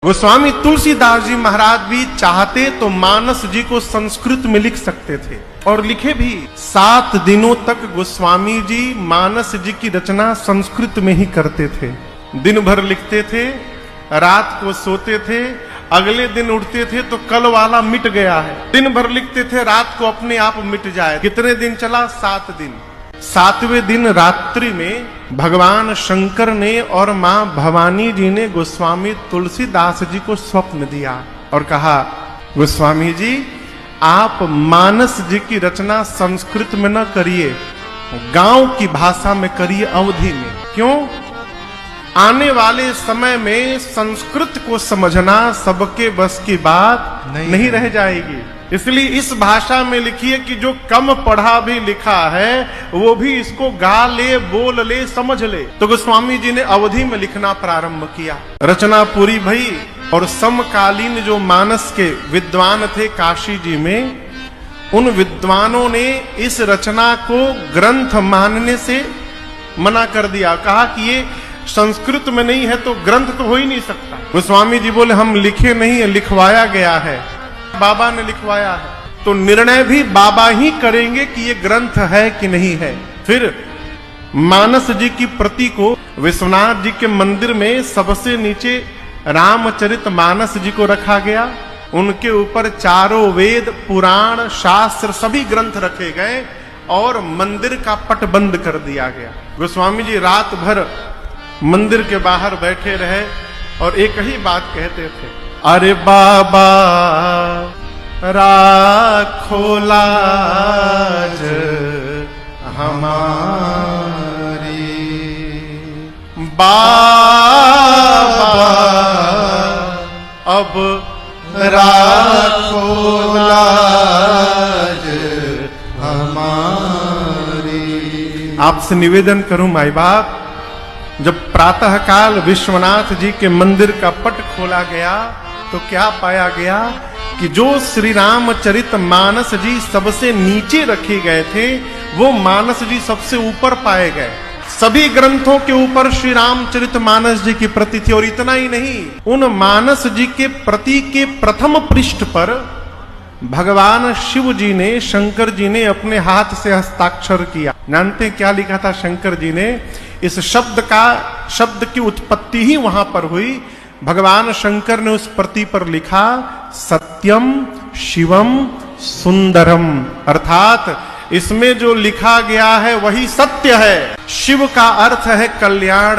गोस्वामी तुलसीदास जी महाराज भी चाहते तो मानस जी को संस्कृत में लिख सकते थे और लिखे भी। 7 दिनों तक गोस्वामी जी मानस जी की रचना संस्कृत में ही करते थे। दिन भर लिखते थे, रात को सोते थे, अगले दिन उठते थे तो कल वाला मिट गया है। दिन भर लिखते थे, रात को अपने आप मिट जाए। कितने दिन चला? 7 दिन। 7वें दिन रात्रि में भगवान शंकर ने और मां भवानी जी ने गोस्वामी तुलसीदास जी को स्वप्न दिया और कहा, गोस्वामी जी आप मानस जी की रचना संस्कृत में न करिए, गांव की भाषा में करिए, अवधि में। क्यों? आने वाले समय में संस्कृत को समझना सबके बस की बात नहीं रह जाएगी। इसलिए इस भाषा में लिखिए कि जो कम पढ़ा भी लिखा है वो भी इसको गा ले, बोल ले, समझ ले। तो गोस्वामी जी ने अवधि में लिखना प्रारंभ किया। रचना पूरी भई और समकालीन जो मानस के विद्वान थे काशी जी में, उन विद्वानों ने इस रचना को ग्रंथ मानने से मना कर दिया। कहा कि ये संस्कृत में नहीं है तो ग्रंथ तो हो ही नहीं सकता। गोस्वामी जी बोले हम लिखे नहीं है, लिखवाया गया है, बाबा ने लिखवाया है। तो निर्णय भी बाबा ही करेंगे कि ये ग्रंथ है कि नहीं है। फिर मानस जी की प्रति को विश्वनाथ जी के मंदिर में सबसे नीचे रामचरित मानस जी को रखा गया। उनके ऊपर चारों वेद, पुराण, शास्त्र सभी ग्रंथ रखे गए और मंदिर का पट बंद कर दिया गया। गोस्वामी जी रात भर मंदिर के बाहर बैठे रहे और एक ही बात कहते थे, अरे बाबा राखो लाज हमारी, बाबा अब राखो लाज हमारी। आपसे निवेदन करूं माई बाप, जब प्रातः काल विश्वनाथ जी के मंदिर का पट खोला गया तो क्या पाया गया कि जो श्री रामचरित मानस जी सबसे नीचे रखे गए थे वो मानस जी सबसे ऊपर पाए गए। सभी ग्रंथों के ऊपर श्री रामचरित मानस जी की प्रति थी। और इतना ही नहीं, उन मानस जी के प्रति के प्रथम पृष्ठ पर भगवान शिव जी ने, शंकर जी ने अपने हाथ से हस्ताक्षर किया। जानते क्या लिखा था शंकर जी ने? इस शब्द की उत्पत्ति ही वहां पर हुई। भगवान शंकर ने उस प्रति पर लिखा सत्यम शिवम सुंदरम, अर्थात इसमें जो लिखा गया है वही सत्य है। शिव का अर्थ है कल्याण,